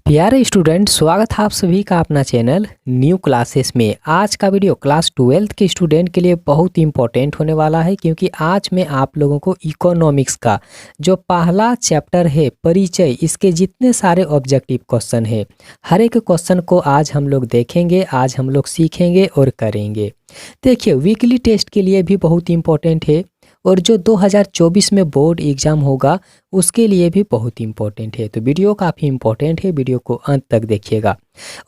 प्यारे स्टूडेंट, स्वागत है आप सभी का अपना चैनल न्यू क्लासेस में। आज का वीडियो क्लास 12th के स्टूडेंट के लिए बहुत इंपॉर्टेंट होने वाला है, क्योंकि आज मैं आप लोगों को इकोनॉमिक्स का जो पहला चैप्टर है परिचय, इसके जितने सारे ऑब्जेक्टिव क्वेश्चन है, हर एक क्वेश्चन को आज हम लोग देखेंगे, आज हम लोग सीखेंगे और करेंगे। देखिए, वीकली टेस्ट के लिए भी बहुत इंपॉर्टेंट है और जो 2024 में बोर्ड एग्ज़ाम होगा उसके लिए भी बहुत इंपॉर्टेंट है। तो वीडियो काफ़ी इंपॉर्टेंट है, वीडियो को अंत तक देखिएगा।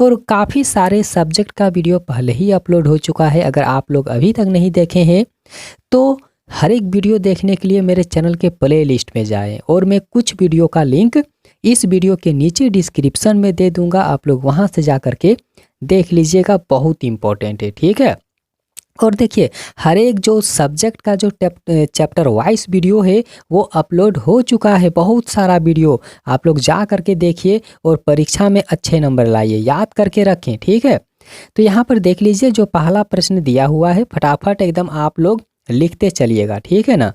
और काफ़ी सारे सब्जेक्ट का वीडियो पहले ही अपलोड हो चुका है, अगर आप लोग अभी तक नहीं देखे हैं तो हर एक वीडियो देखने के लिए मेरे चैनल के प्ले लिस्ट में जाएँ और मैं कुछ वीडियो का लिंक इस वीडियो के नीचे डिस्क्रिप्शन में दे दूँगा, आप लोग वहाँ से जा कर के देख लीजिएगा, बहुत इंपॉर्टेंट है, ठीक है। और देखिए, हर एक जो सब्जेक्ट का जो चैप्टर वाइज वीडियो है वो अपलोड हो चुका है, बहुत सारा वीडियो आप लोग जा करके देखिए और परीक्षा में अच्छे नंबर लाइए, याद करके रखें, ठीक है। तो यहाँ पर देख लीजिए, जो पहला प्रश्न दिया हुआ है फटाफट एकदम आप लोग लिखते चलिएगा, ठीक है ना।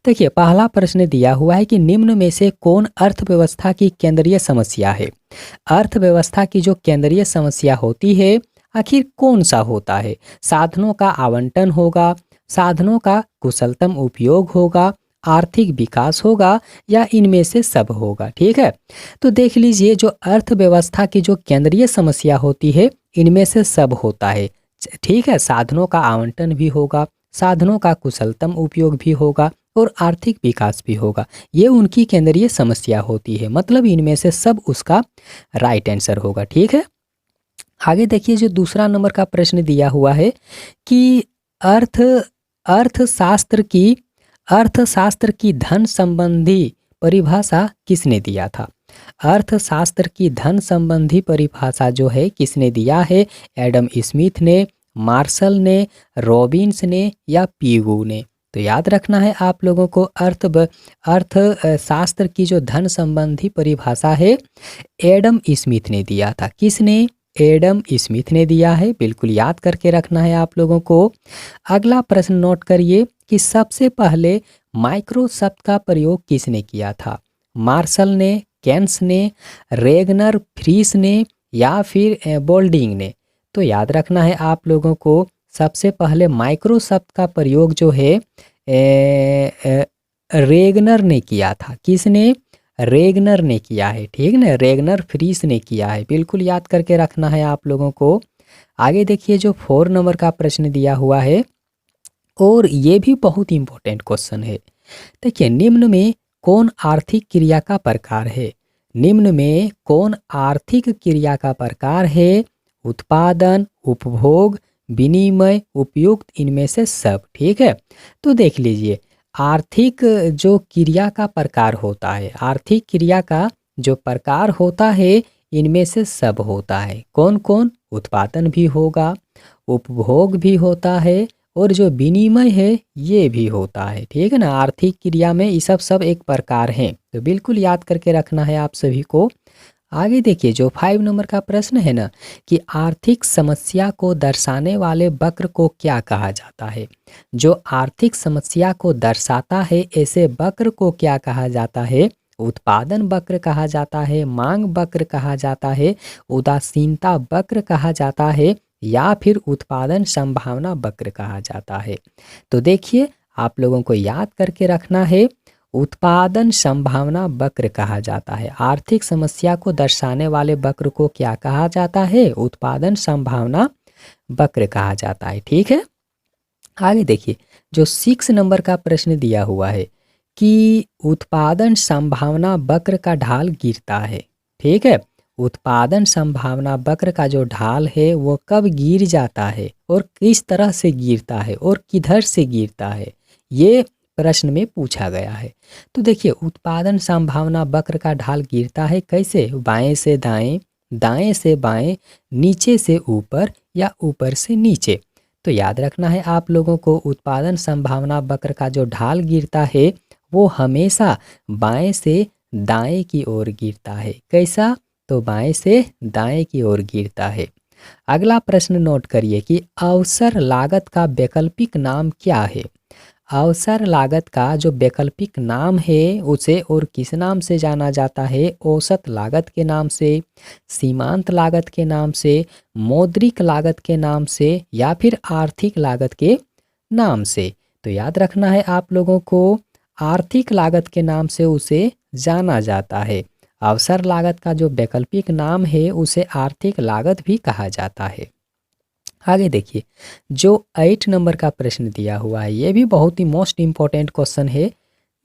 देखिए, पहला प्रश्न दिया हुआ है कि निम्न में से कौन अर्थव्यवस्था की केंद्रीय समस्या है। अर्थव्यवस्था की जो केंद्रीय समस्या होती है आखिर कौन सा होता है। साधनों का आवंटन होगा, साधनों का कुशलतम उपयोग होगा, आर्थिक विकास होगा या इनमें से सब होगा, ठीक है। तो देख लीजिए, जो अर्थव्यवस्था की जो केंद्रीय समस्या होती है इनमें से सब होता है, ठीक है। साधनों का आवंटन भी होगा, साधनों का कुशलतम उपयोग भी होगा और आर्थिक विकास भी होगा, ये उनकी केंद्रीय समस्या होती है, मतलब इनमें से सब उसका राइट आंसर होगा, ठीक है। आगे देखिए, जो दूसरा नंबर का प्रश्न दिया हुआ है कि अर्थ अर्थशास्त्र की धन संबंधी परिभाषा किसने दिया था। अर्थशास्त्र की धन संबंधी परिभाषा जो है किसने दिया है। एडम स्मिथ ने, मार्शल ने, रॉबिन्स ने या पीगू ने। तो याद रखना है आप लोगों को, अर्थशास्त्र की जो धन संबंधी परिभाषा है एडम स्मिथ ने दिया था। किसने? एडम स्मिथ ने दिया है, बिल्कुल याद करके रखना है आप लोगों को। अगला प्रश्न नोट करिए कि सबसे पहले माइक्रोसॉफ्ट का प्रयोग किसने किया था। मार्शल ने, केन्स ने, रेगनर फ्रीस ने या फिर बोल्डिंग ने। तो याद रखना है आप लोगों को, सबसे पहले माइक्रोसॉफ्ट का प्रयोग जो है रेगनर ने किया था। किसने? रेगनर ने किया है, ठीक ना। रेगनर फ्रीस ने किया है, बिल्कुल याद करके रखना है आप लोगों को। आगे देखिए, जो 4 नंबर का प्रश्न दिया हुआ है और ये भी बहुत इंपॉर्टेंट क्वेश्चन है। देखिए, निम्न में कौन आर्थिक क्रिया का प्रकार है। निम्न में कौन आर्थिक क्रिया का प्रकार है। उत्पादन, उपभोग, विनिमय, उपयुक्त, इनमें से सब, ठीक है। तो देख लीजिए, आर्थिक जो क्रिया का प्रकार होता है, आर्थिक क्रिया का जो प्रकार होता है इनमें से सब होता है। कौन कौन? उत्पादन भी होगा, उपभोग भी होता है और जो विनिमय है ये भी होता है, ठीक है ना। आर्थिक क्रिया में ये सब एक प्रकार हैं, तो बिल्कुल याद करके रखना है आप सभी को। आगे देखिए, जो 5 नंबर का प्रश्न है ना कि आर्थिक समस्या को दर्शाने वाले वक्र को क्या कहा जाता है। जो आर्थिक समस्या को दर्शाता है ऐसे वक्र को क्या कहा जाता है। उत्पादन वक्र कहा जाता है, मांग वक्र कहा जाता है, उदासीनता वक्र कहा जाता है या फिर उत्पादन संभावना वक्र कहा जाता है। तो देखिए, आप लोगों को याद करके रखना है, उत्पादन संभावना वक्र कहा जाता है। आर्थिक समस्या को दर्शाने वाले वक्र को क्या कहा जाता है। उत्पादन संभावना वक्र कहा जाता है, ठीक है। आगे देखिए, जो 6 नंबर का प्रश्न दिया हुआ है कि उत्पादन संभावना वक्र का ढाल गिरता है, ठीक है। उत्पादन संभावना वक्र का जो ढाल है वो कब गिर जाता है और किस तरह से गिरता है और किधर से गिरता है, ये प्रश्न में पूछा गया है। तो देखिए, उत्पादन संभावना वक्र का ढाल गिरता है कैसे। बाएं से दाएं, दाएं से बाएं, नीचे से ऊपर या ऊपर से नीचे। तो याद रखना है आप लोगों को, उत्पादन संभावना वक्र का जो ढाल गिरता है वो हमेशा बाएं से दाएं की ओर गिरता है। कैसा? तो बाएं से दाएं की ओर गिरता है। अगला प्रश्न नोट करिए कि अवसर लागत का वैकल्पिक नाम क्या है। अवसर लागत का जो वैकल्पिक नाम है उसे और किस नाम से जाना जाता है? औसत लागत के नाम से, सीमांत लागत के नाम से, मौद्रिक लागत के नाम से या फिर आर्थिक लागत के नाम से। तो याद रखना है आप लोगों को, आर्थिक लागत के नाम से उसे जाना जाता है। अवसर लागत का जो वैकल्पिक नाम है उसे आर्थिक लागत भी कहा जाता है। आगे देखिए, जो 8 नंबर का प्रश्न दिया हुआ है ये भी बहुत ही मोस्ट इम्पॉर्टेंट क्वेश्चन है।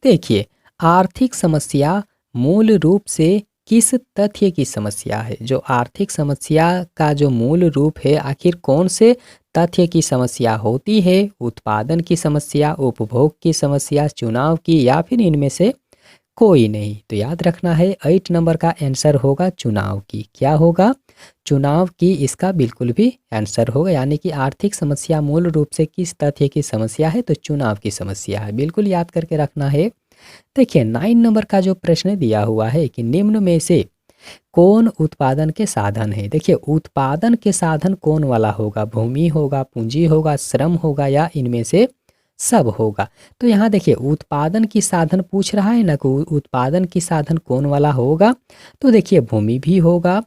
देखिए, आर्थिक समस्या मूल रूप से किस तथ्य की समस्या है? जो आर्थिक समस्या का जो मूल रूप है आखिर कौन से तथ्य की समस्या होती है? उत्पादन की समस्या, उपभोग की समस्या, चुनाव की या फिर इनमें से कोई नहीं? तो याद रखना है 8 नंबर का आंसर होगा चुनाव की। क्या होगा? चुनाव की इसका बिल्कुल भी आंसर होगा, यानी कि आर्थिक समस्या मूल रूप से किस तथ्य की समस्या है? तो चुनाव की समस्या है, बिल्कुल याद करके रखना है। देखिए 9 नंबर का जो प्रश्न दिया हुआ है कि निम्न में से कौन उत्पादन के साधन है? देखिए उत्पादन के साधन कौन वाला होगा? भूमि होगा, पूंजी होगा, श्रम होगा या इनमें से सब होगा? तो यहाँ देखिए उत्पादन की साधन पूछ रहा है ना कि उत्पादन की साधन कौन वाला होगा? तो देखिए भूमि भी होगा,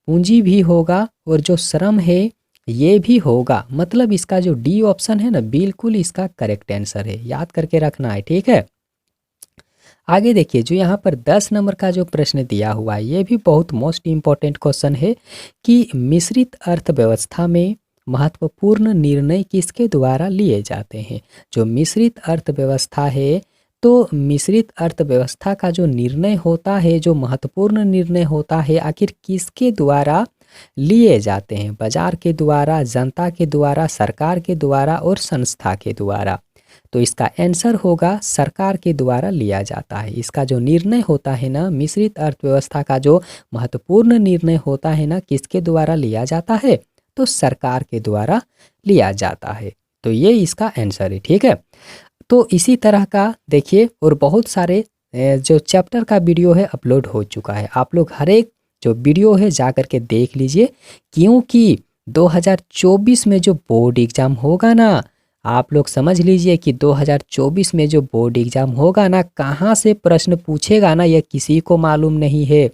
पूंजी भी होगा और जो श्रम है ये भी होगा। मतलब इसका जो डी ऑप्शन है ना बिल्कुल इसका करेक्ट आंसर है, याद करके रखना है, ठीक है। आगे देखिए, जो यहाँ पर 10 नंबर का जो प्रश्न दिया हुआ है ये भी बहुत मोस्ट इम्पॉर्टेंट क्वेश्चन है कि मिश्रित अर्थव्यवस्था में महत्वपूर्ण निर्णय किसके द्वारा लिए जाते हैं? जो मिश्रित अर्थव्यवस्था है तो मिश्रित अर्थव्यवस्था का जो निर्णय होता है, जो महत्वपूर्ण निर्णय होता है, आखिर किसके द्वारा लिए जाते हैं? बाजार के द्वारा, जनता के द्वारा, सरकार के द्वारा और संस्था के द्वारा। तो इसका आंसर होगा सरकार के द्वारा लिया जाता है। इसका जो निर्णय होता है ना, मिश्रित अर्थव्यवस्था का जो महत्वपूर्ण निर्णय होता है ना, किसके द्वारा लिया जाता है? तो सरकार के द्वारा लिया जाता है। तो ये इसका आंसर है, ठीक है। तो इसी तरह का देखिए और बहुत सारे जो चैप्टर का वीडियो है अपलोड हो चुका है। आप लोग हर एक जो वीडियो है जा कर के देख लीजिए, क्योंकि 2024 में जो बोर्ड एग्जाम होगा ना, आप लोग समझ लीजिए कि 2024 में जो बोर्ड एग्जाम होगा ना, कहाँ से प्रश्न पूछेगा ना यह किसी को मालूम नहीं है।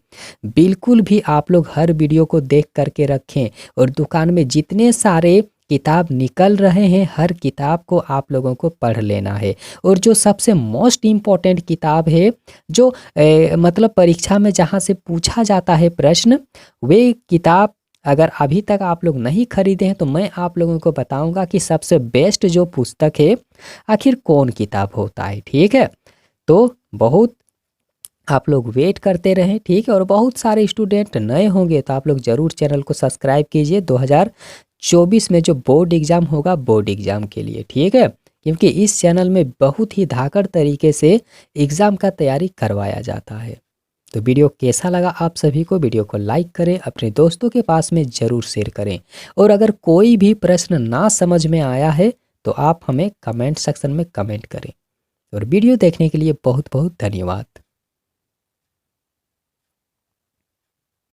बिल्कुल भी आप लोग हर वीडियो को देख करके रखें और दुकान में जितने सारे किताब निकल रहे हैं हर किताब को आप लोगों को पढ़ लेना है। और जो सबसे मोस्ट इम्पॉर्टेंट किताब है जो मतलब परीक्षा में जहाँ से पूछा जाता है प्रश्न, वे किताब अगर अभी तक आप लोग नहीं खरीदे हैं तो मैं आप लोगों को बताऊंगा कि सबसे बेस्ट जो पुस्तक है आखिर कौन किताब होता है, ठीक है। तो बहुत आप लोग वेट करते रहें, ठीक है। और बहुत सारे स्टूडेंट नए होंगे तो आप लोग ज़रूर चैनल को सब्सक्राइब कीजिए 2024 में जो बोर्ड एग्ज़ाम होगा बोर्ड एग्ज़ाम के लिए, ठीक है। क्योंकि इस चैनल में बहुत ही धाकड़ तरीके से एग्ज़ाम का तैयारी करवाया जाता है। तो वीडियो कैसा लगा आप सभी को? वीडियो को लाइक करें, अपने दोस्तों के पास में ज़रूर शेयर करें। और अगर कोई भी प्रश्न ना समझ में आया है तो आप हमें कमेंट सेक्शन में कमेंट करें। और वीडियो देखने के लिए बहुत बहुत धन्यवाद।